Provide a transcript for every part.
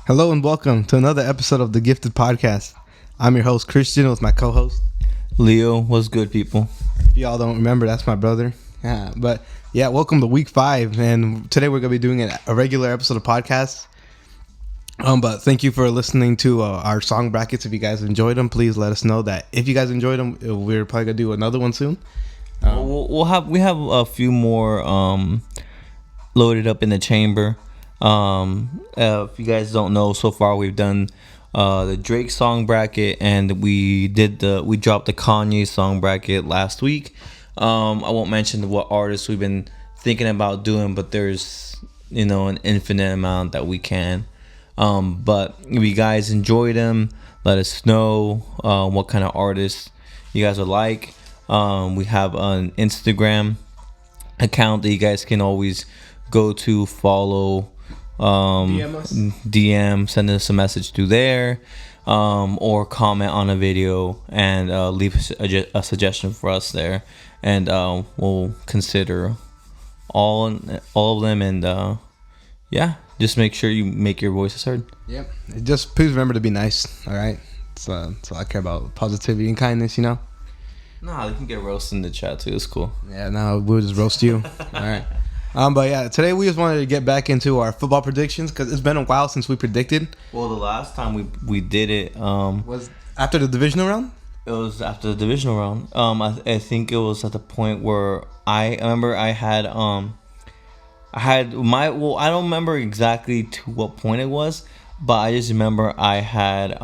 Hello and welcome to another episode of the Gifted Podcast. I'm your host Christian with my co-host Leo. What's good, people? If y'all don't remember, that's my brother. Welcome to week 5, and today we're gonna be doing a regular episode of podcast. But thank you for listening to our song brackets. If you guys enjoyed them, please let us know that. If you guys enjoyed them, we're probably gonna do another one soon. We have a few more loaded up in the chamber. If you guys don't know, so far we've done the Drake song bracket, and we dropped the Kanye song bracket last week. I won't mention what artists we've been thinking about doing, but there's an infinite amount that we can. But if you guys enjoy them, let us know what kind of artists you guys would like. We have an Instagram account that you guys can always go to, follow, DM, send us a message through there, or comment on a video and leave a suggestion for us there, and we'll consider all of them, and just make sure you make your voices heard. Yep. Just please remember to be nice. All right. So I care about positivity and kindness. Nah, they can get roasted in the chat too. It's cool. Yeah. No, we'll just roast you. All right. Today we just wanted to get back into our football predictions because it's been a while since we predicted. Well, the last time we did it was after the divisional round. It was after the divisional round. I think it was at the point where I remember I don't remember exactly to what point it was, but I just remember I had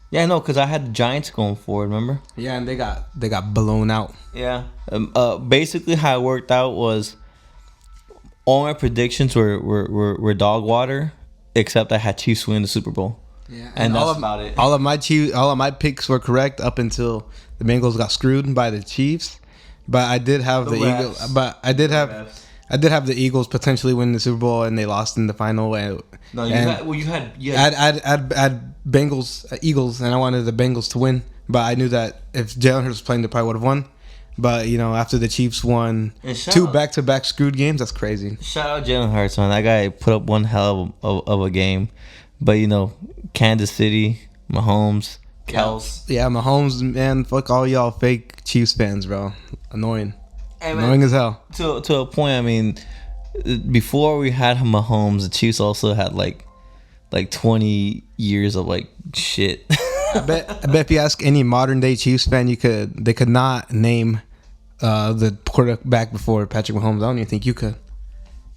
because I had the Giants going forward, remember? Yeah, and they got blown out. Yeah. Basically how it worked out was all my predictions were dog water, except I had Chiefs win the Super Bowl. Yeah, and that's about it. All of my picks were correct up until the Bengals got screwed by the Chiefs. But I did have the Eagles. But I did have the Eagles potentially win the Super Bowl, and they lost in the final. You had Bengals, Eagles, and I wanted the Bengals to win. But I knew that if Jalen Hurts was playing, they probably would have won. But after the Chiefs won 2 back-to-back screwed games, that's crazy. Shout out Jalen Hurts, man. That guy put up one hell of a game. But Kansas City, Mahomes, Kels. Yeah, Mahomes, man. Fuck all y'all fake Chiefs fans, bro. Annoying. Hey, man, annoying as hell. To a point. I mean, before we had Mahomes, the Chiefs also had like 20 years of shit. I bet if you ask any modern day Chiefs fan, they could not name the quarterback before Patrick Mahomes. I don't even think you could.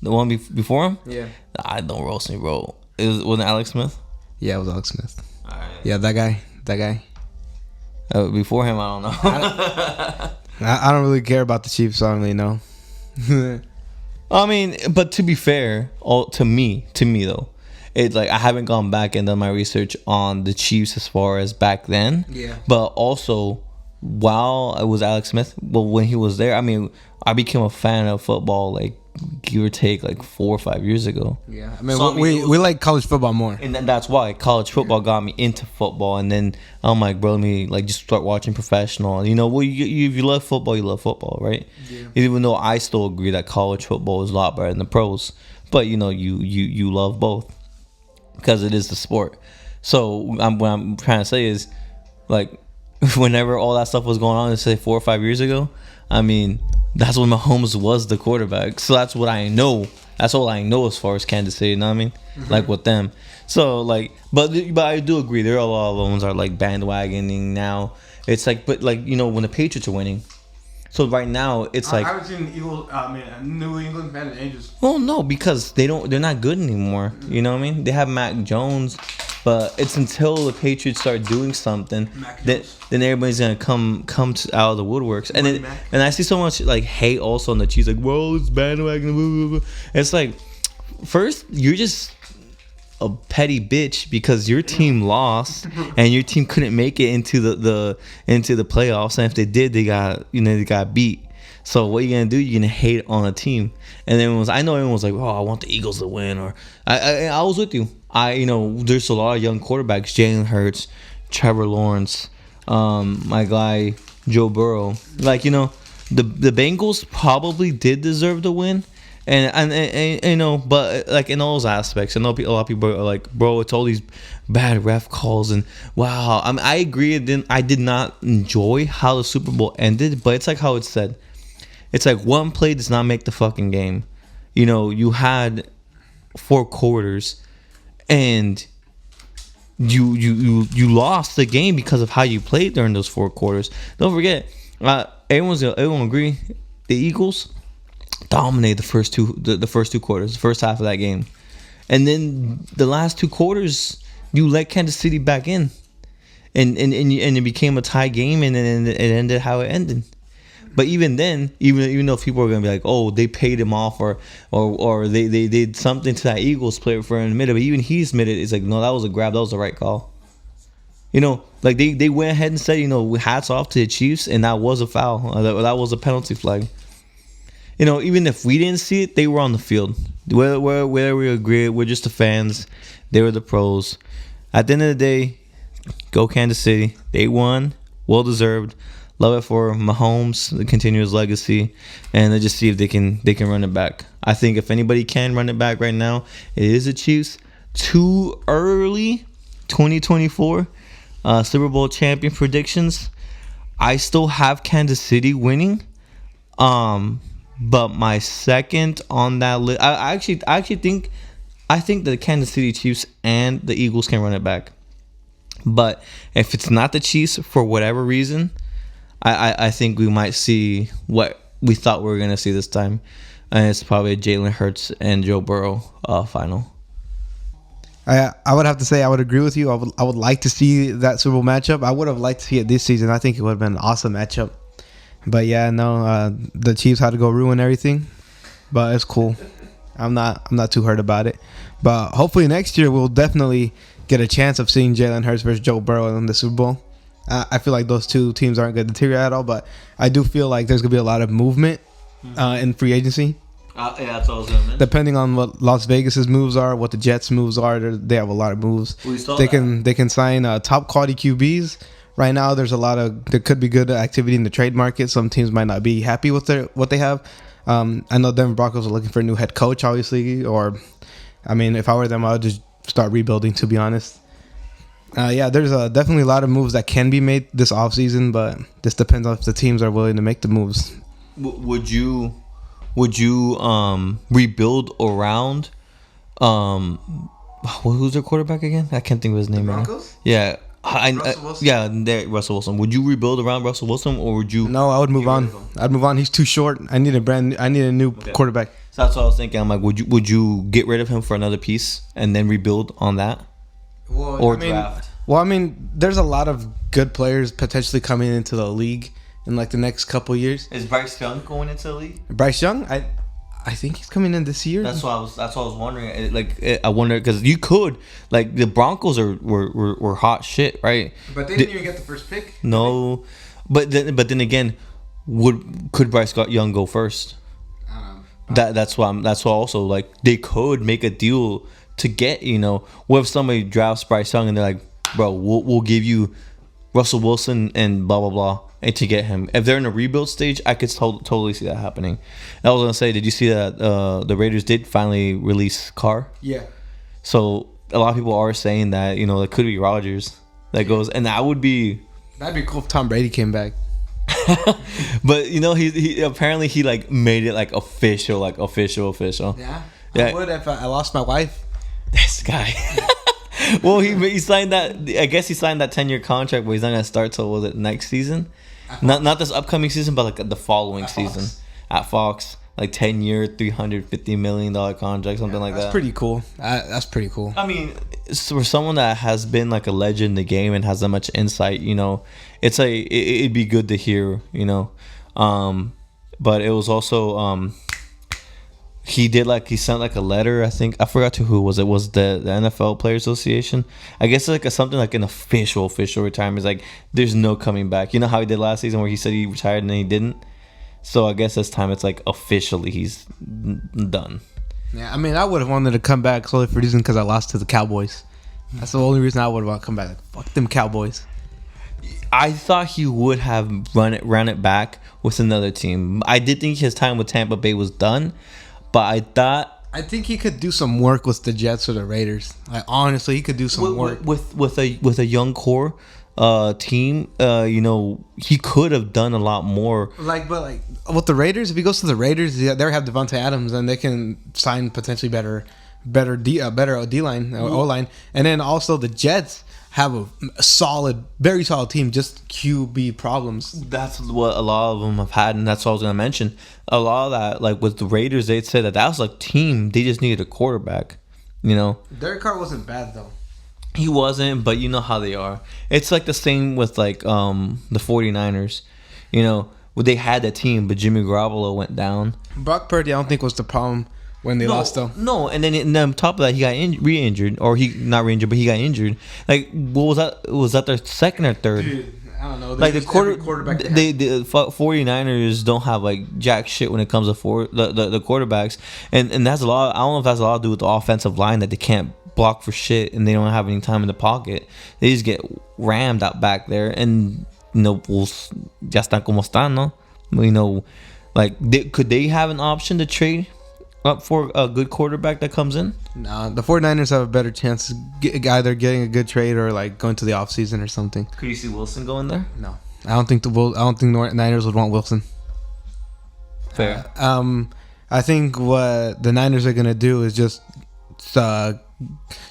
The one before him? Yeah. I don't roast me, bro. Wasn't it Alex Smith? Yeah, it was Alex Smith. All right. Yeah, that guy. Before him, I don't know. I don't really care about the Chiefs. So I don't really know. I mean, but to be fair, to me though, it's I haven't gone back and done my research on the Chiefs as far as back then. Yeah. But also, while it was Alex Smith, well, when he was there, I mean, I became a fan of football give or take 4 or 5 years ago. Yeah, I mean, we like college football more, and then that's why college football got me into football. And then I'm like, bro, let me just start watching professional. If you love football, you love football, right? Yeah. Even though I still agree that college football is a lot better than the pros, but you love both because it is the sport. So what I'm trying to say is, whenever all that stuff was going on, let's say 4 or 5 years ago, I mean, that's when Mahomes was the quarterback. So that's what I know. That's all I know as far as Kansas City. You know what I mean? Mm-hmm. With them. So but I do agree. There are a lot of ones are bandwagoning now. It's when the Patriots are winning. So right now it's I haven't seen the Eagles. New England and Angels. Well, no, because they're not good anymore. Mm-hmm. You know what I mean? They have Mac Jones. But it's until the Patriots start doing something that then everybody's gonna come out of the woodworks. And I see so much hate also on the Chiefs. Well, it's bandwagon. Blah, blah, blah. It's first you're just a petty bitch because your team lost and your team couldn't make it into the playoffs. And if they did, they got beat. So what are you gonna do? You're gonna hate on a team. And then I know everyone was like, "Oh, I want the Eagles to win." Or I was with you. There's a lot of young quarterbacks: Jalen Hurts, Trevor Lawrence, my guy Joe Burrow. The Bengals probably did deserve to win, And you know, but like in all those aspects, I know a lot of people are like, bro, it's all these bad ref calls and wow. I mean, I agree. I did not enjoy how the Super Bowl ended, but it's like how it's said. It's like one play does not make the fucking game. You know, you had 4 quarters, and you lost the game because of how you played during those 4 quarters. Don't forget, everyone agree, the Eagles dominated the first two quarters, the first half of that game, and then the last 2 quarters you let Kansas City back in, and it became a tie game, and then it ended how it ended. But even then, even though people are gonna be like, oh, they paid him off or they did something to that Eagles player for a minute, but even he admitted it's like, no, that was a grab, that was the right call. You know, like they went ahead and said, you know, hats off to the Chiefs, and that was a foul, that was a penalty flag. You know, even if we didn't see it, they were on the field. Whether we agree, we're just the fans. They were the pros. At the end of the day, go Kansas City. They won, well deserved. Love it for Mahomes to continue his legacy, and let's just see if they can run it back. I think if anybody can run it back right now, it is the Chiefs. Too early, 2024 Super Bowl champion predictions. I still have Kansas City winning, but my second on that list, I actually think the Kansas City Chiefs and the Eagles can run it back. But if it's not the Chiefs for whatever reason, I think we might see what we thought we were going to see this time. And it's probably a Jalen Hurts and Joe Burrow final. I would have to say I would agree with you. I would like to see that Super Bowl matchup. I would have liked to see it this season. I think it would have been an awesome matchup. But yeah, no, the Chiefs had to go ruin everything. But it's cool. I'm not too hurt about it. But hopefully next year we'll definitely get a chance of seeing Jalen Hurts versus Joe Burrow in the Super Bowl. I feel like those two teams aren't going to deteriorate at all, but I do feel like there's going to be a lot of movement in free agency. Yeah, that's all I was going to mention. Depending on what Las Vegas's moves are, what the Jets' moves are, they have a lot of moves. They can sign top quality QBs. Right now, there could be good activity in the trade market. Some teams might not be happy with what they have. I know Denver Broncos are looking for a new head coach, obviously, or I mean, if I were them, I would just start rebuilding, to be honest. Yeah, there's definitely a lot of moves that can be made this offseason, but this depends on if the teams are willing to make the moves. Would you rebuild around who's their quarterback again? I can't think of his name right now. Yeah. Russell Wilson? Russell Wilson. Would you rebuild around Russell Wilson, or would you? No, I would move on. I'd move on. He's too short. I need a new quarterback. So that's what I was thinking. I'm like, would you get rid of him for another piece and then rebuild on that? Draft? Well, I mean, there's a lot of good players potentially coming into the league in like the next couple years. Is Bryce Young going into the league? Bryce Young, I think he's coming in this year. That's what I was wondering. I wonder because you could like the Broncos were hot shit, right? But they didn't even get the first pick. No, but then again, could Bryce Young go first? That's why also like they could make a deal to get, you know, what if somebody drafts Bryce Young and they're like, bro, we'll give you Russell Wilson and blah blah blah, and to get him. If they're in a rebuild stage, I could totally see that happening. And I was gonna say, did you see that the Raiders did finally release Carr? Yeah. So a lot of people are saying that, you know, it could be Rodgers that goes, and that'd be cool if Tom Brady came back. But you know, he apparently he like made it like official. Yeah. I would if I lost my wife. This guy. Well, he signed that. I guess he signed that 10-year contract, but he's not gonna start till next season? Not this upcoming season, but like the following season at Fox. Like 10-year, $350 million contract, something like that. That's pretty cool. That's pretty cool. I mean, for someone that has been like a legend in the game and has that much insight, you know, it'd be good to hear, you know. But it was also he sent like a letter. I think I forgot to who was it. Was the NFL Players Association? I guess it's like something like an official retirement. It's like there's no coming back. You know how he did last season where he said he retired and then he didn't. So I guess this time it's like officially he's done. Yeah, I mean, I would have wanted to come back solely for the reason because I lost to the Cowboys. That's the only reason I would want to come back. Like, fuck them Cowboys. I thought he would have run it back with another team. I did think his time with Tampa Bay was done, but I thought I think he could do some work with the Jets or the Raiders. Like honestly, he could do some work with a young core team. He could have done a lot more. But with the Raiders, if he goes to the Raiders, they have Devontae Adams, and they can sign potentially better D line O line, and then also the Jets have a very solid team, just QB problems. That's what a lot of them have had, and that's what I was gonna mention. A lot of that, like with the Raiders, they'd say that was like team. They just needed a quarterback. Derek Carr wasn't bad though. He wasn't, but you know how they are. It's like the same with like the 49ers. They had that team, but Jimmy Garoppolo went down. Brock Purdy, I don't think was the problem when they lost though. No, and then on top of that, he got re-injured, or he not re-injured, but he got injured. Like, what was that? Was that their second or third? Dude, I don't know. Like the quarterback, the 49ers don't have like jack shit when it comes to the quarterbacks, and that's a lot. I don't know if that's a lot to do with the offensive line that they can't block for shit, and they don't have any time in the pocket. They just get rammed out back there, and pues ya están como están, no? Could they have an option to trade up for a good quarterback that comes in? Nah, the 49ers have a better chance of either getting a good trade or like going to the offseason or something. Could you see Wilson going there? No, I don't think the Niners would want Wilson. Fair. I think what the Niners are gonna do is just try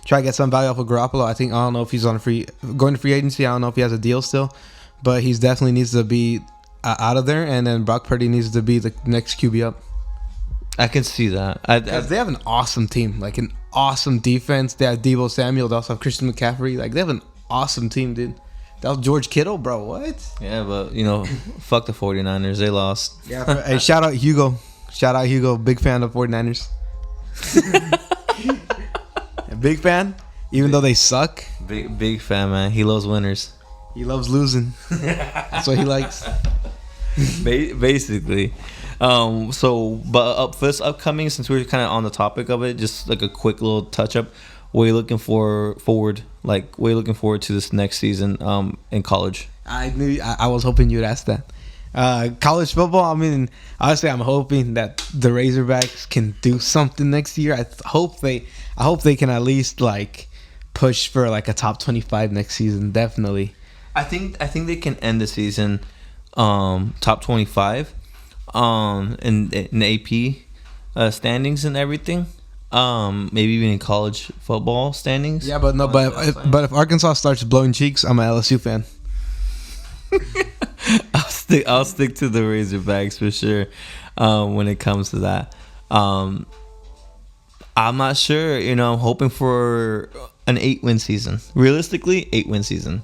to get some value off of Garoppolo. I don't know if he's going to free agency. I don't know if he has a deal still, but he definitely needs to be out of there. And then Brock Purdy needs to be the next QB up. I can see that. Because they have an awesome team, like an awesome defense. They have Deebo Samuel. They also have Christian McCaffrey. Like they have an awesome team, dude. That was George Kittle, bro. What? Yeah, but fuck the 49ers. They lost. Yeah. Hey, shout out Hugo. Big fan of 49ers. Big fan, even though they suck. Big fan, man. He loves winners. He loves losing. That's what he likes. Basically. But for this upcoming, since we're kind of on the topic of it, just like a quick little touch up. What are you looking forward? Like, what are you looking forward to this next season in college? I was hoping you'd ask that. College football, I mean, honestly, I'm hoping that the Razorbacks can do something next year. I hope they can at least like push for like a top 25 next season. Definitely. I think they can end the season top 25 in the AP standings and everything. Maybe even in college football standings. Yeah, but if Arkansas starts blowing cheeks, I'm an LSU fan. I'll stick to the Razorbacks for sure when it comes to that. I'm not sure. I'm hoping for an 8-win season. Realistically, 8-win season.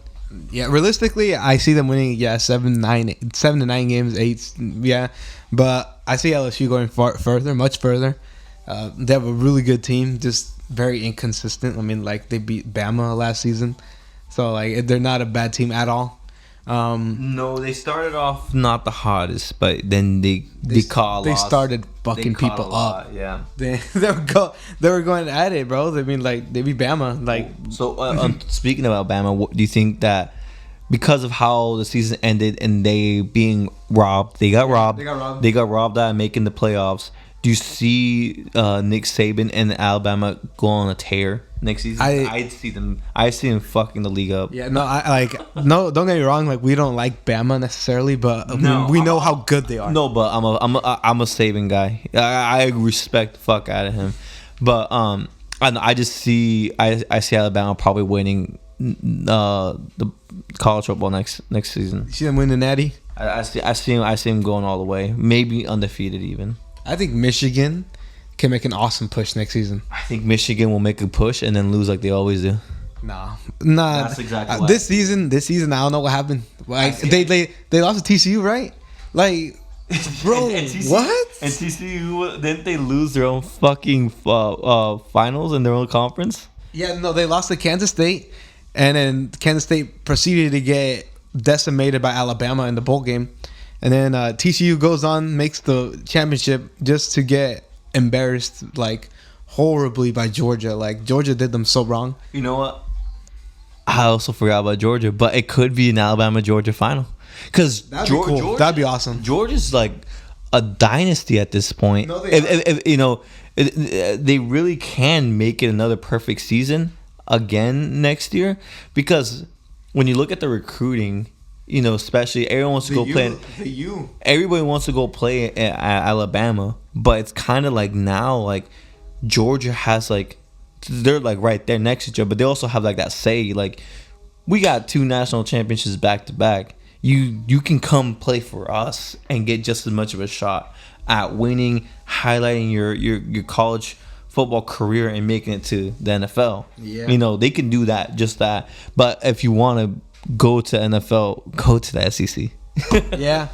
Yeah, realistically, I see them winning. Yeah, 7 to 9 games, 8. Yeah, but I see LSU going much further. They have a really good team, just very inconsistent. I mean, like they beat Bama last season, so like they're not a bad team at all. No, they started off not the hottest, but then they started fucking people up. Yeah, they were going at it, bro. I mean, like they beat Bama. Like so. Speaking about Bama, what do you think that because of how the season ended and they being robbed, they got robbed out of making the playoffs? Do you see Nick Saban and Alabama go on a tear next season? I see them fucking the league up. Yeah, no, don't get me wrong. Like we don't like Bama necessarily, but we know how good they are. No, but I'm a Saban guy. I respect the fuck out of him, but I just see Alabama probably winning the college football next season. You see them win the Natty? I see him going all the way, maybe undefeated even. I think Michigan can make an awesome push next season. I think Michigan will make a push and then lose like they always do. Nah. That's exactly this season. I don't know what happened. Like they lost to TCU, right? Like, bro, and TCU, what? And TCU didn't they lose their own fucking finals in their own conference? Yeah, no, they lost to Kansas State, and then Kansas State proceeded to get decimated by Alabama in the bowl game. And then TCU goes on, makes the championship just to get embarrassed like horribly by Georgia. Like Georgia did them so wrong. You know what? I also forgot about Georgia, but it could be an Alabama-Georgia final. Because that'd be cool. That'd be awesome. Georgia's like a dynasty at this point. No, they if you know, they really can make it another perfect season again next year, because when you look at the recruiting, you know, especially everyone wants to go play. Everybody wants to go play at Alabama, but it's kind of like now, like Georgia has like, they're like right there next to each other, but they also have like that say, like, we got 2 national championships back to back. You can come play for us and get just as much of a shot at winning, highlighting your college football career and making it to the NFL. Yeah. You know, they can do that, just that. But if you want to go to NFL, go to the SEC. Yeah.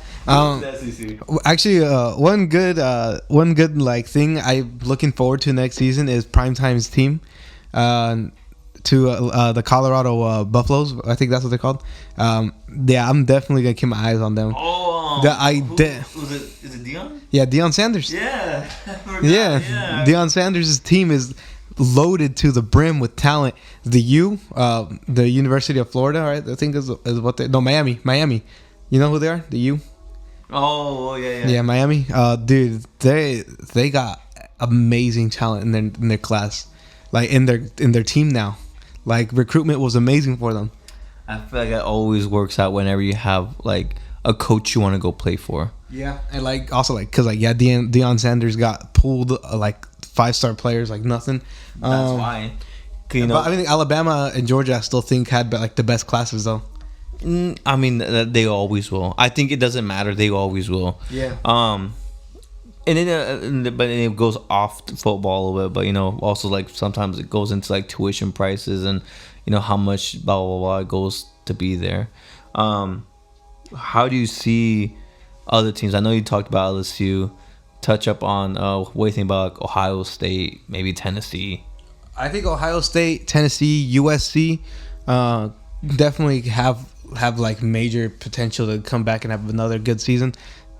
Actually, one good like thing I'm looking forward to next season is Primetime's team, to the Colorado Buffaloes. I think that's what they're called. Yeah, I'm definitely gonna keep my eyes on them. Oh, is it Deion? Yeah, Deion Sanders. Yeah. Yeah, Deion Sanders' team is loaded to the brim with talent. The the University of Florida, right? I think is what they. No, Miami. You know who they are? The U. Oh yeah. Yeah, Miami. Dude, they got amazing talent in their class, like in their team now. Like, recruitment was amazing for them. I feel like it always works out whenever you have like a coach you want to go play for. Yeah, and like also like because like Deion Sanders got pulled like 5-star players like nothing. That's why. You know, but I mean, Alabama and Georgia I still think had like the best classes though. I mean, they always will. I think it doesn't matter. They always will. Yeah. And then, but it goes off football a little bit. But you know, also like sometimes it goes into like tuition prices and you know how much blah blah blah goes to be there. How do you see other teams? I know you talked about LSU. Touch up on what do you think about like Ohio State, maybe Tennessee? I think Ohio State, Tennessee, USC, definitely have like major potential to come back and have another good season.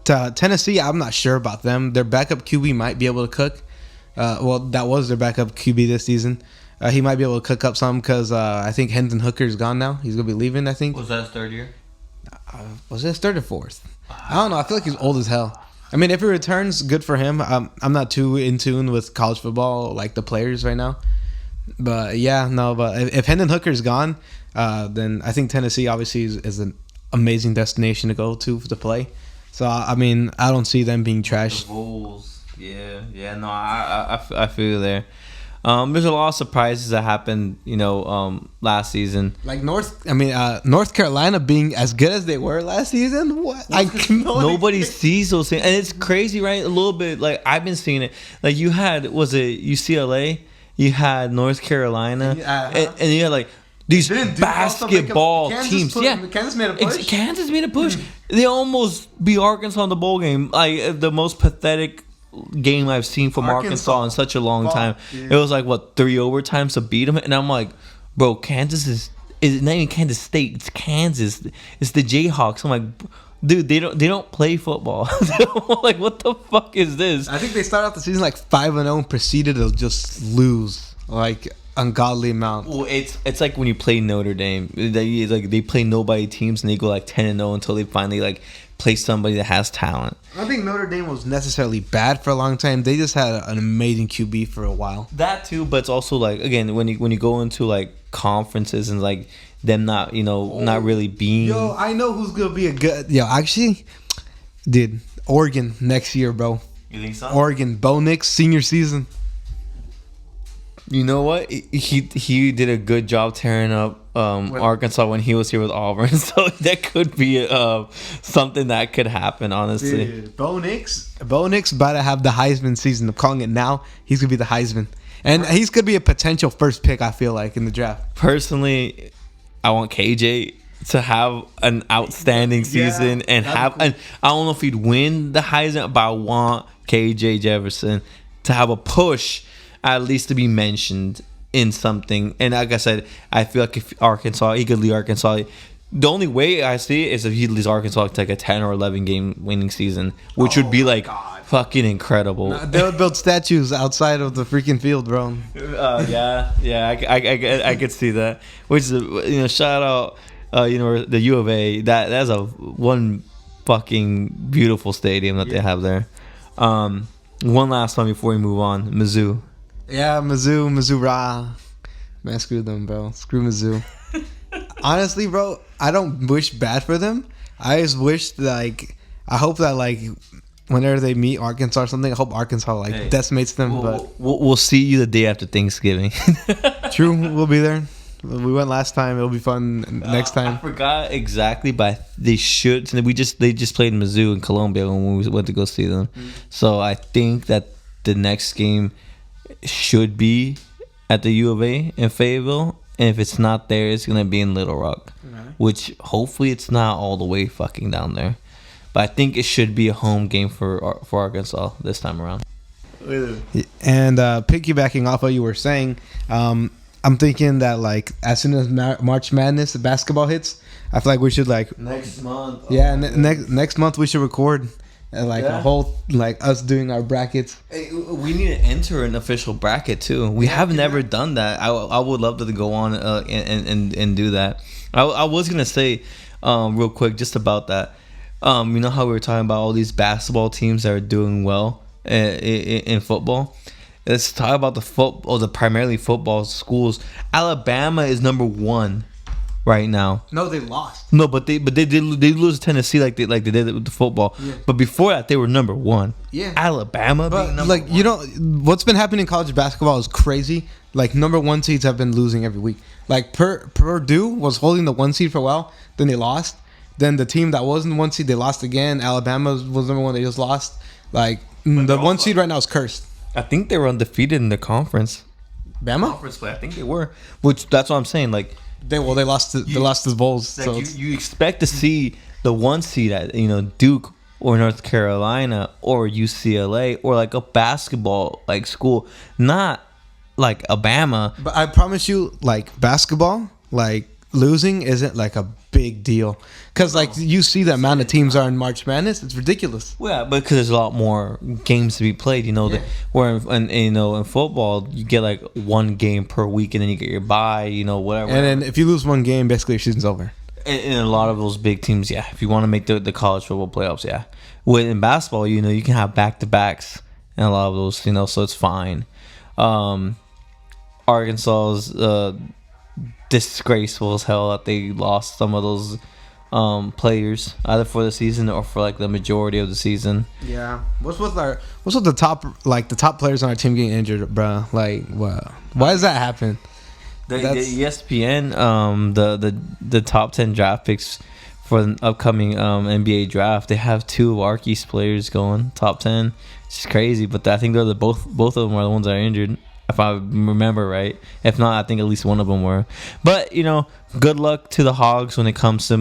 Tennessee, I'm not sure about them. Their backup QB might be able to cook. Well, that was their backup QB this season. He might be able to cook up some because I think Hendon Hooker's gone now. He's going to be leaving, I think. Was that his third year? Was it his third or fourth? I don't know. I feel like he's old as hell. I mean, if he returns, good for him. I'm not too in tune with college football, like the players right now. But yeah, no. But if Hendon Hooker's gone, then I think Tennessee obviously is an amazing destination to go to play. So I mean, I don't see them being trashed. The Bulls, yeah. No, I feel you there. There's a lot of surprises that happened, you know, last season. Like North Carolina being as good as they were last season. What? Nobody sees those things, and it's crazy, right? A little bit. Like I've been seeing it. Like you had, was it UCLA? You had North Carolina, and you had like these basketball teams. Kansas made a push. Kansas made a push. They almost beat Arkansas in the bowl game. Like the most pathetic game I've seen from Arkansas in such a long time. Dude. It was like 3 overtimes to beat them, and I'm like, bro, Kansas is not even Kansas State. It's Kansas. It's the Jayhawks. I'm like, dude, they don't play football. Like, what the fuck is this? I think they started off the season like 5-0 and proceeded to just lose like ungodly amount. Well, it's like when you play Notre Dame. They play nobody teams and they go like 10-0 until they finally like play somebody that has talent. I don't think Notre Dame was necessarily bad for a long time. They just had an amazing QB for a while. That too, but it's also like again when you go into like conferences and like them not not really being. Yo, I know who's gonna be a good. Yo, actually, dude, Oregon next year, bro. You think so? Oregon, Bo Nix senior season. You know what? He did a good job tearing up Arkansas when he was here with Auburn, so that could be something that could happen. Honestly, dude, Bo Nix about to have the Heisman season. I'm calling it now. He's gonna be the Heisman, and he's gonna be a potential first pick. I feel like in the draft. Personally, I want KJ to have an outstanding season and have. Cool. And I don't know if he'd win the Heisman, but I want KJ Jefferson to have a push. At least to be mentioned in something. And like I said, I feel like if he could lead Arkansas. The only way I see it is if he leads Arkansas to like a 10 or 11 game winning season, which would be like fucking incredible. No, they would build statues outside of the freaking field, bro. I could see that. Which is shout out, the U of A. That's a one fucking beautiful stadium that they have there. One last one before we move on. Mizzou. Yeah, Mizzou Ra. Man, screw them, bro. Screw Mizzou. Honestly, bro, I don't wish bad for them. I just wish, like, I hope that, like, whenever they meet Arkansas or something, I hope Arkansas, like, decimates them. We'll see you the day after Thanksgiving. True, we'll be there. We went last time. It'll be fun next time. I forgot exactly, but they should. They just played Mizzou in Columbia when we went to go see them. So I think that the next game should be at the U of A in Fayetteville. And if it's not there, it's going to be in Little Rock. Which hopefully it's not all the way fucking down there. But I think it should be a home game for Arkansas this time around. And piggybacking off what you were saying, I'm thinking that, like, as soon as March Madness the basketball hits, I feel like we should, like, next month. Yeah, next month we should record a whole, like, us doing our brackets. Hey, we need to enter an official bracket too. We have never done that. I would love to go on and do that. I was gonna say real quick just about that. You know how we were talking about all these basketball teams that are doing well in football. Let's talk about the primarily football schools. Alabama is number 1 right now. No, they lost. No, but they did lose to Tennessee like they did with the football. Yeah. But before that, they were number 1. Yeah, Alabama. But being number 1. You know what's been happening in college basketball is crazy. Like, number 1 seeds have been losing every week. Like, Purdue was holding the 1 seed for a while, then they lost. Then the team that wasn't 1 seed, they lost again. Alabama was number 1, they just lost. Like, the 1 seed right now is cursed. I think they were undefeated in the conference. Bama? Conference play. I think they were. Which that's what I'm saying. Like they lost to the Bulls. Like so you expect to see the 1 seed at Duke or North Carolina or UCLA or like a basketball like school, not like Alabama. But I promise you, like, basketball, like, losing isn't like a big deal because like you see the amount of teams are in March Madness. It's ridiculous. Well, yeah, but because there's a lot more games to be played. Where in football you get like 1 game per week and then you get your bye. Whatever. And then if you lose 1 game, basically your season's over. And a lot of those big teams, yeah. If you want to make the college football playoffs, yeah. In basketball, you can have back-to-backs and a lot of those, so it's fine. Arkansas's disgraceful as hell that they lost some of those players either for the season or for like the majority of the season. Yeah. What's with the top players on our team getting injured, bro? Like, what? Why does that happen? The ESPN, the top 10 draft picks for the upcoming NBA draft, they have 2 of Arky's players going top 10. It's just crazy, but I think they're both of them are the ones that are injured. If I remember right. If not, I think at least one of them were. But, good luck to the Hogs when it comes to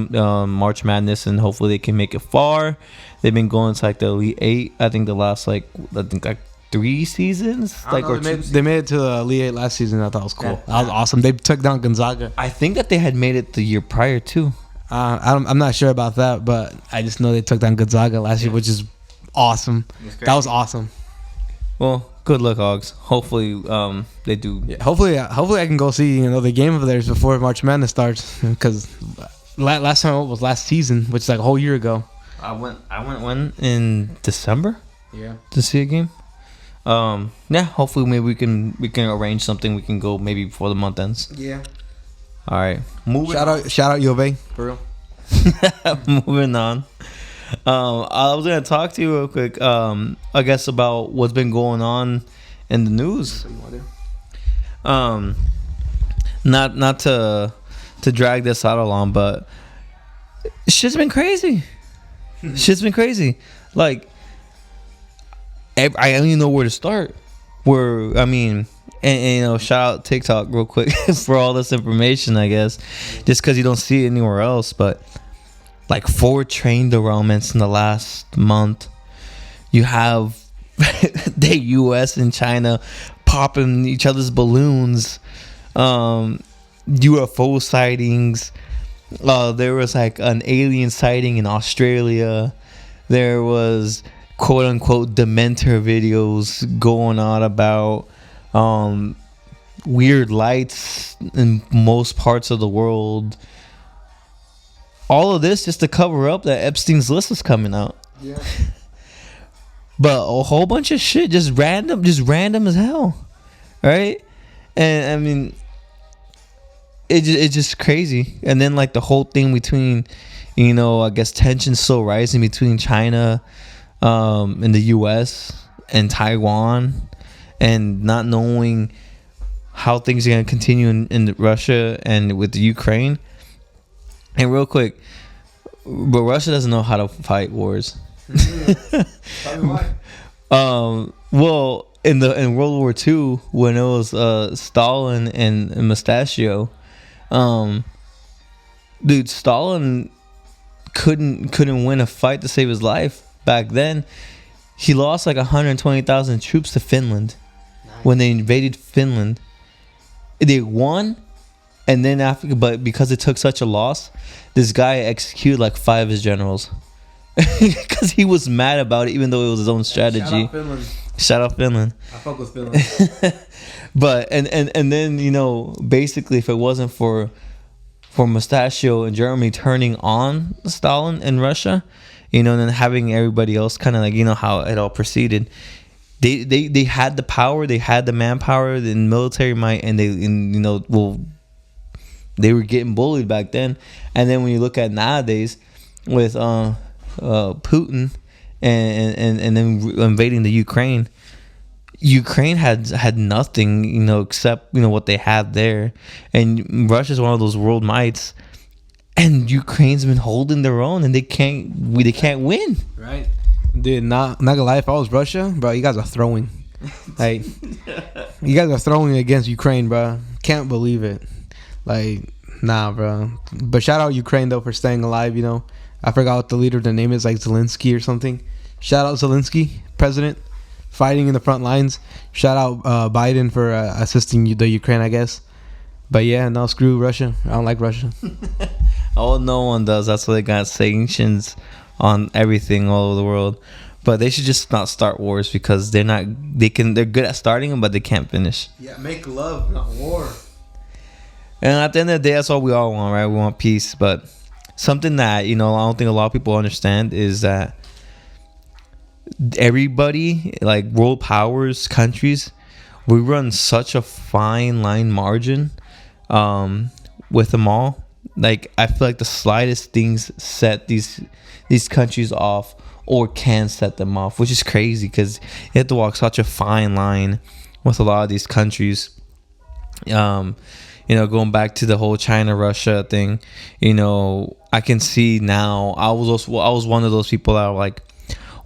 March Madness, and hopefully they can make it far. They've been going to like the Elite 8, I think the last 3 seasons. They made it to the Elite 8 last season. I thought it was cool. That was awesome. They took down Gonzaga. I think that they had made it the year prior too. I'm not sure about that, but I just know they took down Gonzaga last year, which is awesome. That was awesome. Well, good luck, Hogs. Hopefully, they do. Yeah, hopefully I can go see the game of theirs before March Madness starts. Because last time was last season, which is like a whole year ago. I went in December. Yeah. To see a game. Yeah. Hopefully, maybe we can arrange something. We can go maybe before the month ends. Yeah. All right. Shout out U of A for real. Moving on. I was gonna talk to you real quick. I guess about what's been going on in the news. Not to drag this out along, but shit's been crazy. Shit's been crazy. Like, I don't even know where to start. And shout out TikTok real quick for all this information, I guess, just because you don't see it anywhere else, but. Like 4 train derailments in the last month. You have the U.S. and China popping each other's balloons. UFO sightings. There was like an alien sighting in Australia. There was quote unquote Dementor videos going on about weird lights in most parts of the world. all of this just to cover up that Epstein's list was coming out. Yeah. But a whole bunch of shit, just random as hell, right? And I mean, it's just crazy. And then like the whole thing between, I guess tensions still rising between China, and the U.S. and Taiwan, and not knowing how things are gonna continue in Russia and with the Ukraine. And real quick, but Russia doesn't know how to fight wars. Well, in World War II, when it was Stalin and Mustachio, dude, Stalin couldn't win a fight to save his life back then. He lost like 120,000 troops to Finland. Nice. When they invaded Finland. They won, and then after, but because it took such a loss, this guy executed like 5 of his generals. Because he was mad about it, even though it was his own strategy. Shout out Finland. I fuck with Finland. But and then basically, if it wasn't for Mustachio and Germany turning on Stalin in Russia, and then having everybody else kind of like how it all proceeded. They had the power, they had the manpower, the military might, and they were getting bullied back then. And then when you look at nowadays with Putin and then invading the Ukraine had nothing, except what they had there. And Russia's one of those world mights, and Ukraine's been holding their own, and they can't win. Right. Dude, not gonna lie, if I was Russia, bro, you guys are throwing. Like, you guys are throwing against Ukraine, bro. Can't believe it. Like, nah, bro. But shout out Ukraine, though, for staying alive, I forgot what the leader, the name is, like Zelensky or something. Shout out Zelensky, president, fighting in the front lines. Shout out Biden for assisting the Ukraine, I guess. But yeah, no, screw Russia. I don't like Russia. Oh, no one does. That's why they got sanctions on everything all over the world. But they should just not start wars, because they're good at starting them, but they can't finish. Yeah, make love, not war. And at the end of the day, that's all we all want, right? We want peace. But something that, I don't think a lot of people understand is that everybody, like world powers, countries, we run such a fine line margin with them all. Like, I feel like the slightest things set these countries off, or can set them off, which is crazy, because you have to walk such a fine line with a lot of these countries. Going back to the whole China-Russia thing, I can see now. I was one of those people that were like,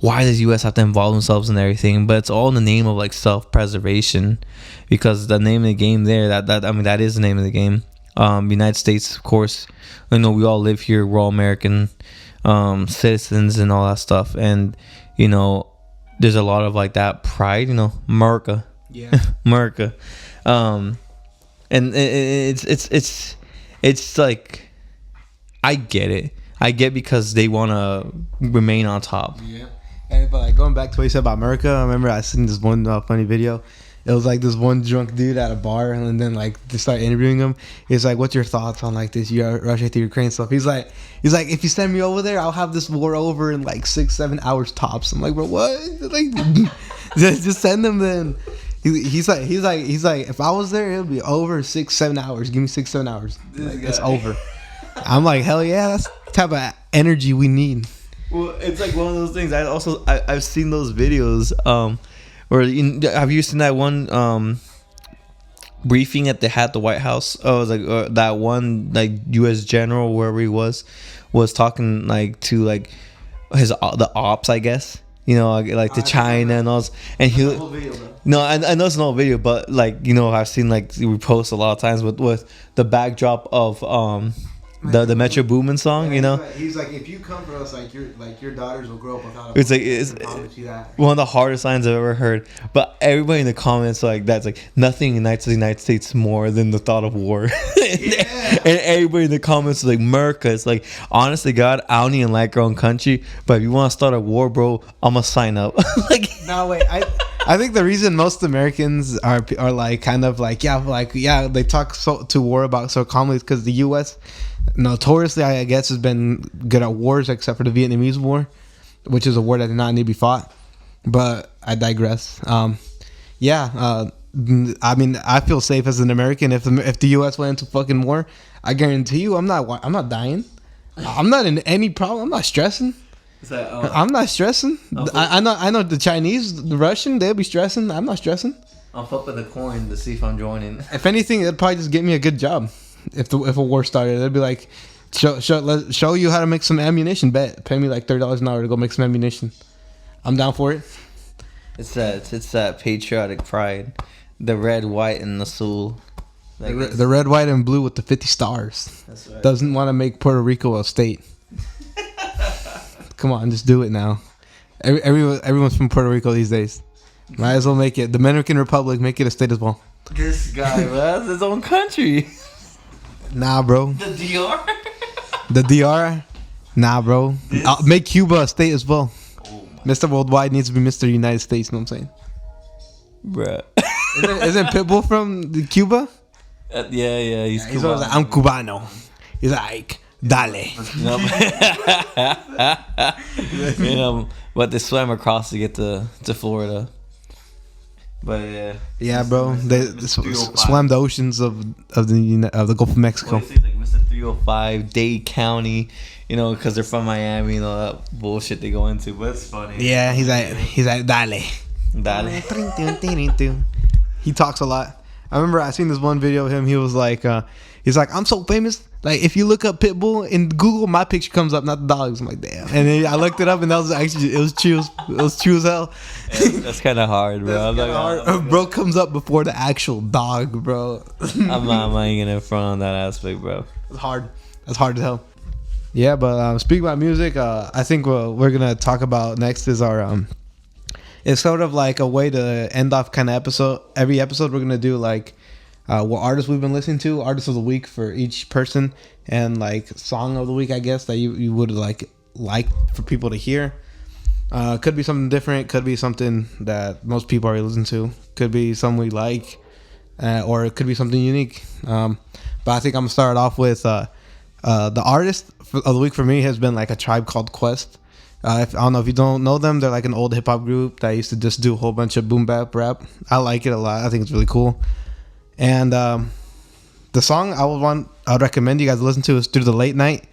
why does the U.S. have to involve themselves in everything? But it's all in the name of like self-preservation, because the name of the game there, that is the name of the game. United States, of course, we all live here. We're all American citizens and all that stuff, and there's a lot of like that pride, America, yeah. America, and it's like, I get because they want to remain on top. Yeah. But like, going back to what you said about America, I remember I seen this one funny video. It was like this one drunk dude at a bar, and then like they start interviewing him. He's like, "What's your thoughts on like this Russia to Ukraine stuff?" He's like, "If you send me over there, I'll have this war over in like 6-7 hours tops." I'm like, "Bro, what? Like, just send them then." He's like, "If I was there, it'll be over 6-7 hours. Give me 6-7 hours. Like, it's over." I'm like, "Hell yeah, that's the type of energy we need." Well, it's like one of those things. I've seen those videos. Or have you seen that one briefing that they had at the White House? Oh, it was like that one like U.S. general, wherever he was talking like to like the ops, I guess. Like to China and all. And he no, I know it's an old video, but like I've seen like we post a lot of times with the backdrop of the Metro Boomin song, He's like, if you come for us, like your daughters will grow up without a. It's one of the hardest lines I've ever heard. But everybody in the comments that's like, nothing unites the United States more than the thought of war. Yeah. And everybody in the comments is like, America. It's like, honestly, God, I don't even like our own country, but if you want to start a war, bro, I'm gonna sign up. Like, no, wait, I think the reason most Americans are like kind of like they talk to war about so calmly is because the U.S. notoriously, I guess, has been good at wars, except for the Vietnamese War, which is a war that did not need to be fought. But I digress. I mean, I feel safe as an American. If the U.S. went into fucking war, I guarantee you, I'm not dying. I'm not in any problem. I'm not stressing. I'm not stressing. I know the Chinese, the Russian, they'll be stressing. I'm not stressing. I'm flipping the coin to see if I'm joining. If anything, it'd probably just get me a good job. If a war started, it'd be like, show you how to make some ammunition. Bet, pay me like $30 an hour to go make some ammunition. I'm down for it. It's that patriotic pride, the red, white, and the soul. The red, white, and blue with the 50 stars. That's right. Doesn't want to make Puerto Rico a state. Come on, just do it now. Everyone's from Puerto Rico these days. Might as well make it. Dominican Republic, make it a state as well. This guy, bro, that's his own country. Nah, bro. The DR? The DR? Nah, bro. Make Cuba a state as well. Mr. Worldwide needs to be Mr. United States, you know what I'm saying? Bruh. Isn't Pitbull from Cuba? Yeah, He's always like, I'm Cubano. He's like, dale. But they swam across to get to Florida. But yeah. Yeah, bro. They swam the oceans of the Gulf of Mexico. Well, like Mr. 305, Dade County, because they're from Miami and all that bullshit they go into. But it's funny. Yeah, he's like, dale. Dale. He talks a lot. I remember I seen this one video of him. He was like, I'm so famous. Like, if you look up Pitbull in Google, my picture comes up, not the dog's. I'm like, damn. And then I looked it up, and that was actually, it was true as hell. Yeah, that's kind of hard, bro. Bro comes up before the actual dog, bro. I'm not laying in front on that aspect, bro. It's hard. That's hard to tell. Yeah, but speaking about music, I think what we're gonna talk about next is our it's sort of like a way to end off kind of episode. Every episode we're gonna do like what artists we've been listening to, artists of the week for each person, and like song of the week, I guess, that you would like for people to hear. Could be something different, could be something that most people already listen to, could be something we like, or it could be something unique. But I think I'm gonna start off with the artist of the week for me has been like A Tribe Called Quest. I don't know if you don't know them. They're like an old hip hop group that used to just do a whole bunch of boom bap rap. I like it a lot. I think it's really cool. And the song I'd recommend you guys listen to is "Through the Late Night"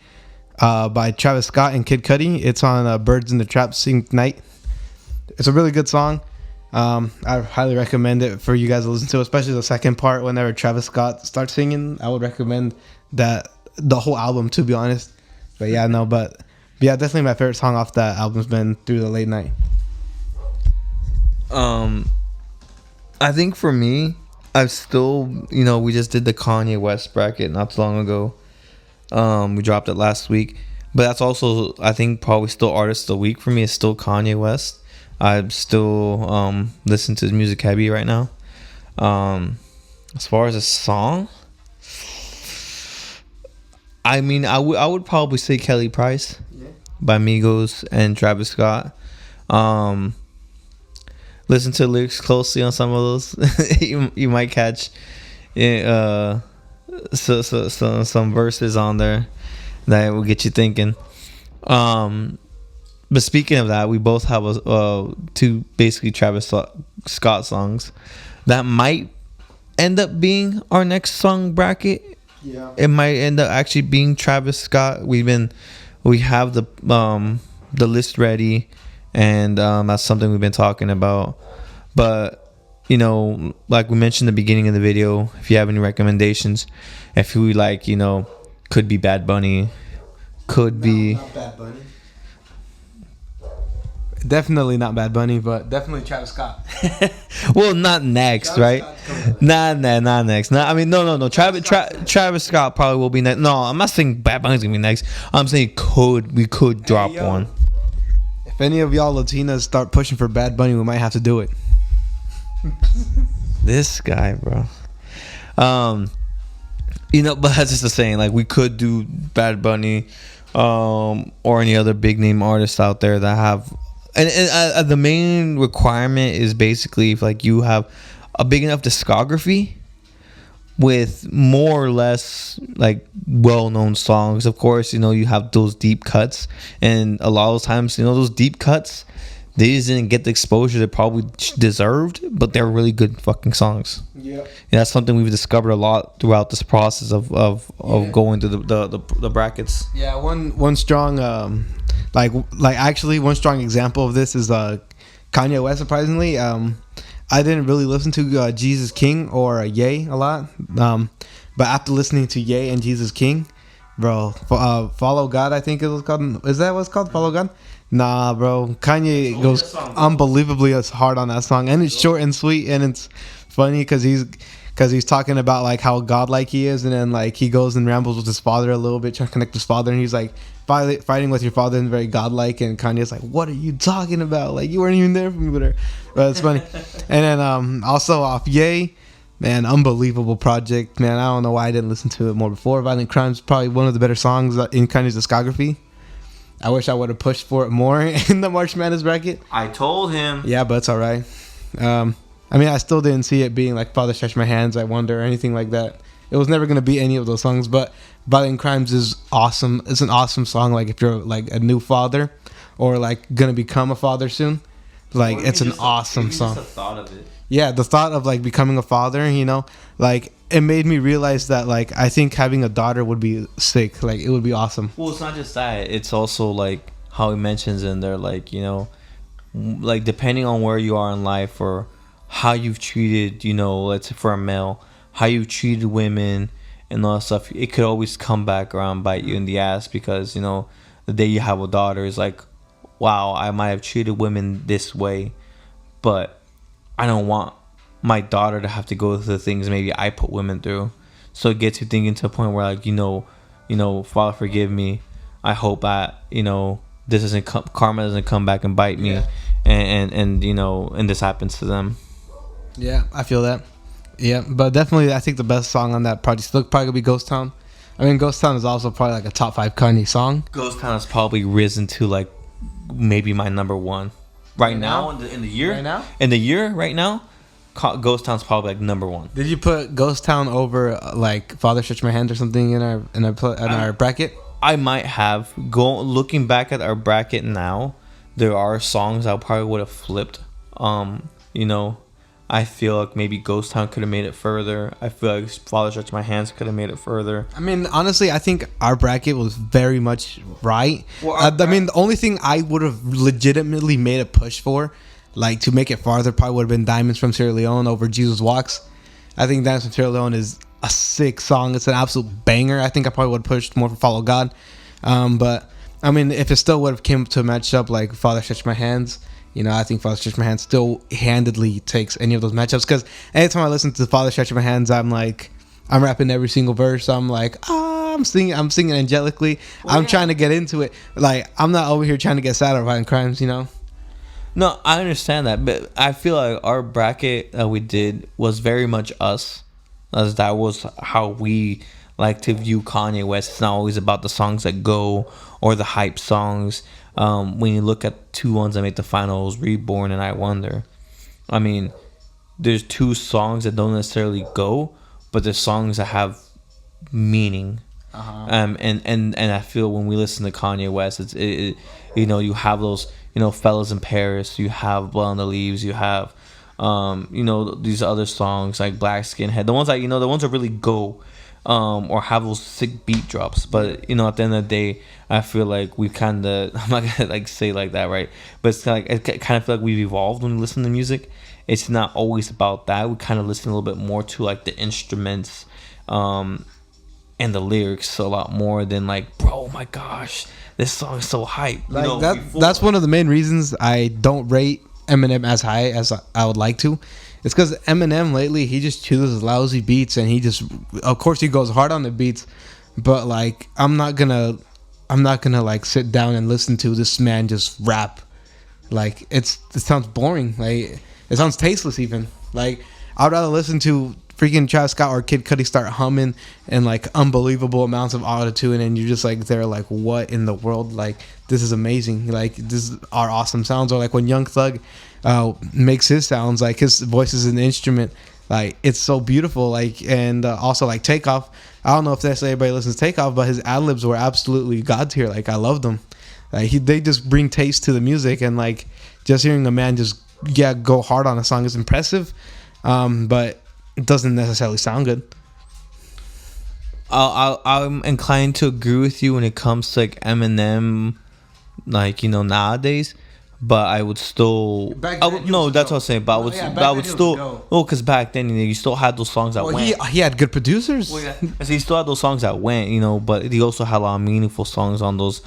by Travis Scott and Kid Cudi. It's on Birds in the Trap Sing Night. It's a really good song. I highly recommend it for you guys to listen to, especially the second part. Whenever Travis Scott starts singing, I would recommend that the whole album, to be honest. But yeah, definitely my favorite song off that album's been "Through the Late Night." I think for me, I've still, we just did the Kanye West bracket not too long ago. We dropped it last week. But that's also, I think, probably still artist of the week for me is still Kanye West. I'm still listening to his music heavy right now. As far as a song, I mean, I would probably say Kelly Price by Migos and Travis Scott. Listen to the lyrics closely on some of those. you might catch some verses on there that will get you thinking. But speaking of that, we both have two basically Travis Scott songs that might end up being our next song bracket. Yeah, it might end up actually being Travis Scott. We have the list ready, and that's something we've been talking about. But like we mentioned in the beginning of the video, if you have any recommendations, if we like, could be Bad Bunny, not Bad Bunny. Definitely not Bad Bunny, but definitely Travis Scott. Well, not next, right? Not next. No. Travis Scott probably will be next. No, I'm not saying Bad Bunny's gonna be next. I'm saying we could drop one. If any of y'all Latinas start pushing for Bad Bunny, we might have to do it. This guy, bro. But that's just the saying. Like, we could do Bad Bunny, or any other big name artists out there that have. And the main requirement is basically if like you have a big enough discography, with more or less like well-known songs. Of course, you know, you have those deep cuts, and a lot of times, you know, those deep cuts, they just didn't get the exposure they probably deserved, but they're really good fucking songs. Yeah, and that's something we've discovered a lot throughout this process of going through the brackets. Yeah, one strong like actually one strong example of this is Kanye West. Surprisingly, I didn't really listen to Jesus King or Ye a lot, but after listening to Ye and Jesus King, bro, Follow God, I think it was called. Is that what it's called? Follow God? Nah, bro. Kanye goes unbelievably hard on that song, and it's short and sweet, and it's funny because he's talking about like how godlike he is, and then like he goes and rambles with his father a little bit, trying to connect his father, and he's like fighting with your father and very godlike, and Kanye's like, what are you talking about? Like, you weren't even there for me, whatever. But it's funny. And then also off Ye, man, unbelievable project, man. I don't know why I didn't listen to it more before. Violent Crime's probably one of the better songs in Kanye's discography. I wish I would have pushed for it more in the March Madness bracket. I told him. Yeah, but it's all right. I mean, I still didn't see it being like Father Stretch My Hands, I Wonder, or anything like that. It was never going to be any of those songs, but Violent Crimes is awesome. It's an awesome song, like if you're like a new father or like going to become a father soon. Like, it's an awesome song. Just the thought of it. Yeah, the thought of like becoming a father, you know, like it made me realize that like I think having a daughter would be sick. Like, it would be awesome. Well, it's not just that. It's also like how he mentions in there, like, you know, like depending on where you are in life or how you've treated, you know, let's say for a male, how you've treated women and all that stuff, it could always come back around and bite you in the ass, because, you know, the day you have a daughter is like, wow, I might have treated women this way, but I don't want my daughter to have to go through the things maybe I put women through. So it gets you thinking to a point where, like, you know, Father, forgive me. I hope that, you know, this doesn't karma doesn't come back and bite me, yeah. and you know, and this happens to them. Yeah, I feel that. Yeah, but definitely, I think the best song on that project still probably gonna be Ghost Town. I mean, Ghost Town is also probably like a top 5 Kanye song. Ghost Town has probably risen to like maybe my number one right now in the year. Right now, in the year right now, Ghost Town's probably like number one. Did you put Ghost Town over like Father Stretch My Hand or something in our bracket? I might have. Looking back at our bracket now, there are songs I probably would have flipped. You know, I feel like maybe Ghost Town could have made it further. I feel like Father Stretch My Hands could have made it further. I mean, honestly, I think our bracket was very much right. Well, I mean, the only thing I would have legitimately made a push for, like to make it farther, probably would have been Diamonds from Sierra Leone over Jesus Walks. I think Diamonds from Sierra Leone is a sick song. It's an absolute banger. I think I probably would have pushed more for Follow God. But, I mean, if it still would have came to a matchup like Father Stretch My Hands, you know, I think Father Stretch My Hands still handedly takes any of those matchups. Because anytime I listen to Father Stretch My Hands, I'm rapping every single verse. I'm like, I'm singing angelically. Well, I'm trying to get into it. Like, I'm not over here trying to get sad or Violent Crimes, you know? No, I understand that. But I feel like our bracket that we did was very much us. As that was how we like to view Kanye West. It's not always about the songs that go or the hype songs. When you look at 2 ones that made the finals, Reborn and I Wonder, I mean, there's 2 songs that don't necessarily go, but there's songs that have meaning. Uh-huh. And I feel when we listen to Kanye West, you know, you have those, you know, Fellas in Paris, you have Blood on the Leaves, you have you know, these other songs like Black Skinhead, the ones that, you know, the ones that really go, or have those sick beat drops. But, you know, at the end of the day, I feel like we kind of, I'm not gonna like say like that, right? But it's kind of like, I kind of feel like we've evolved when we listen to music. It's not always about that. We kind of listen a little bit more to like the instruments, and the lyrics a lot more than like, bro, oh my gosh, this song is so hype. Like, you know, that's one of the main reasons I don't rate Eminem as high as I would like to. It's because Eminem lately, he just chooses lousy beats, and he just, of course, he goes hard on the beats, but like, I'm not gonna like sit down and listen to this man just rap. Like, it sounds boring. Like, it sounds tasteless even. Like, I'd rather listen to freaking Travis Scott or Kid Cudi start humming and like unbelievable amounts of autotune, and you're just like, they're like, what in the world? Like, this is amazing. Like, this is our awesome sounds. Or like when Young Thug makes his sounds, like his voice is an instrument. Like it's so beautiful. Like and also like Takeoff. I don't know if that's everybody listens to Takeoff, but his ad libs were absolutely god tier. Like I loved them. Like they just bring taste to the music, and like just hearing a man just go hard on a song is impressive, but it doesn't necessarily sound good. I'm inclined to agree with you when it comes to like Eminem, like nowadays. But I would still. Back I then, would, he no, was that's dope. what I'm saying. But I would, Yeah, back but I then would he was still. dope. Oh, because back then you still had those songs that Well, went. he had good producers. Well, yeah. So he still had those songs that went, but he also had a lot of meaningful songs on those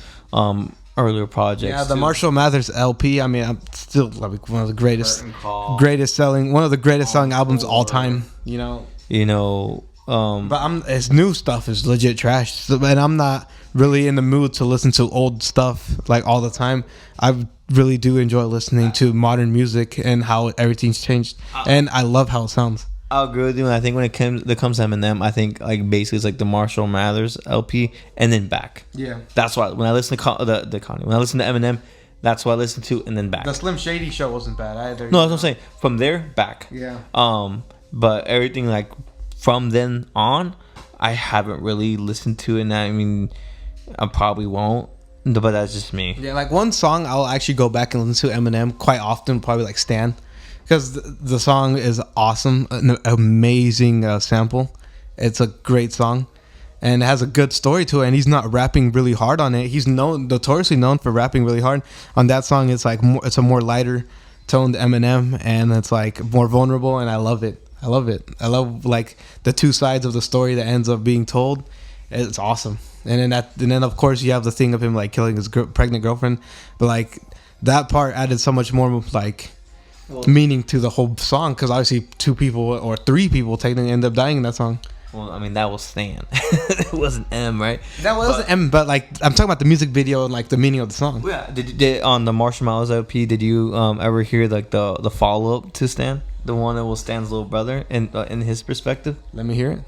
earlier projects. Yeah, the too. Marshall Mathers LP. I mean, I'm still like one of the greatest selling albums all time. But his new stuff is legit trash. So, and I'm not really in the mood to listen to old stuff like all the time. I really do enjoy listening to modern music and how everything's changed. And I love how it sounds. I'll agree with you. And I think when it comes to Eminem, I think like basically it's like the Marshall Mathers LP and then back. Yeah. That's why when I listen to Kanye, when I listen to Eminem, that's what I listen to and then back. The Slim Shady show wasn't bad either. No, that's what I'm saying. From there back. Yeah. But everything like from then on, I haven't really listened to it. And I mean, I probably won't. But that's just me. Yeah, like one song I'll actually go back and listen to Eminem quite often, probably like Stan. Because the song is awesome, an amazing sample. It's a great song, and it has a good story to it. And he's not rapping really hard on it. He's notoriously known for rapping really hard. On that song, it's like it's a more lighter toned Eminem, and it's like more vulnerable. And I love it. I love like the two sides of the story that ends up being told. It's awesome. And then of course you have the thing of him like killing his pregnant girlfriend, but like that part added so much more like meaning to the whole song, because obviously 2 people or 3 people technically end up dying in that song. Well, I mean that was Stan. It wasn't M, right? That wasn't M, but like I'm talking about the music video and like the meaning of the song. Yeah. Did on the Marshall Mathers LP? Did you ever hear like the follow up to Stan, the one that was Stan's little brother, and in his perspective? Let me hear it.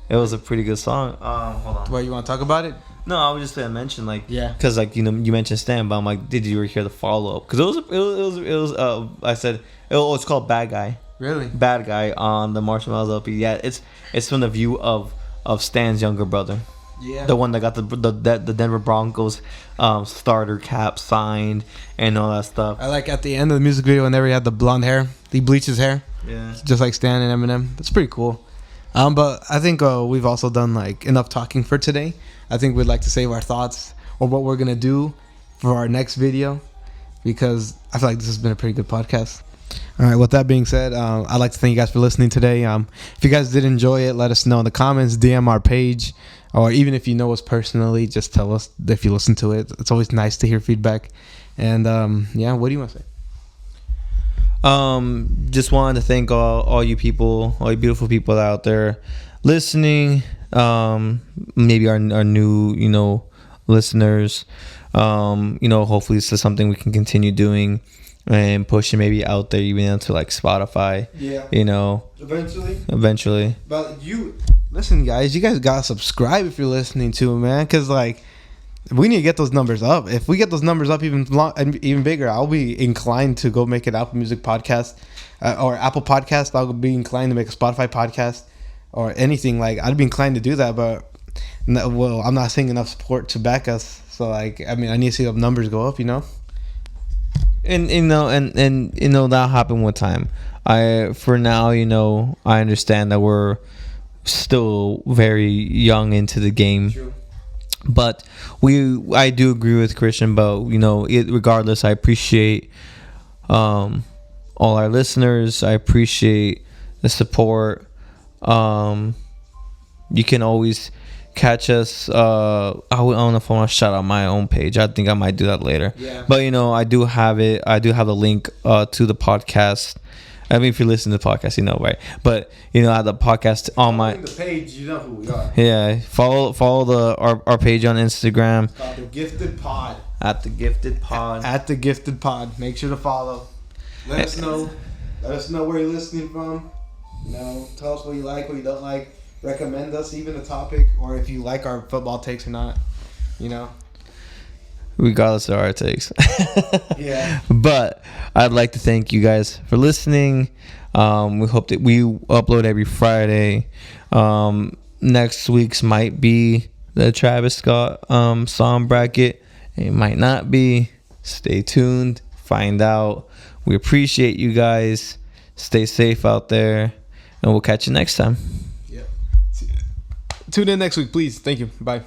It was a pretty good song. Hold on. Well, you want to talk about it? No, I was just gonna mention like Yeah, because like you mentioned Stan, but I'm like, did you ever hear the follow up? Because it was I said it's called Bad Guy. Really? Bad Guy on the Marshall Mathers LP. Yeah, it's from the view of Stan's younger brother. Yeah. The one that got the Denver Broncos starter cap signed and all that stuff. I like at the end of the music video whenever he had the blonde hair, he bleached his hair. Yeah. Just like Stan and Eminem. That's pretty cool. But I think we've also done like enough talking for today. I think we'd like to save our thoughts or what we're gonna do for our next video, because I feel like this has been a pretty good podcast. All right, with that being said, I'd like to thank you guys for listening today. If you guys did enjoy it, let us know in the comments, DM our page, or even if you know us personally, just tell us if you listen to it. It's always nice to hear feedback. And yeah, what do you want to say? Just wanted to thank all you people, all you beautiful people out there listening. Maybe our new listeners. Hopefully this is something we can continue doing and pushing maybe out there even into like Spotify. Yeah. Eventually. But you listen, guys. You guys gotta subscribe if you're listening to it, man. Because like we need to get those numbers up. If we get those numbers up even bigger, I'll be inclined to go make an Apple Music podcast or Apple podcast. I'll be inclined to make a Spotify podcast or anything. Like I'd be inclined to do that, but I'm not seeing enough support to back us. So like, I mean, I need to see the numbers go up. And that'll happen with time. For now, I understand that we're still very young into the game. True. But I do agree with Christian, but regardless, I appreciate all our listeners. I appreciate the support. You can always catch us. I don't know if I want to shout out my own page. I think I might do that later. Yeah. But I do have it. I do have the link to the podcast. I mean, if you listen to the podcast, right? But I have the podcast on my the page. You know who we are. Yeah, follow our page on Instagram. It's called The Gifted Pod. At the Gifted Pod. At the Gifted Pod. Make sure to follow. Let us know. Let us know where you're listening from. Tell us what you like, what you don't like. Recommend us even a topic, or if you like our football takes or not. Regardless of our takes. Yeah. But I'd like to thank you guys for listening. We hope that we upload every Friday. Next week's might be the Travis Scott song bracket. It might not be. Stay tuned. Find out. We appreciate you guys. Stay safe out there. And we'll catch you next time. Yep. Tune in next week, please. Thank you. Bye.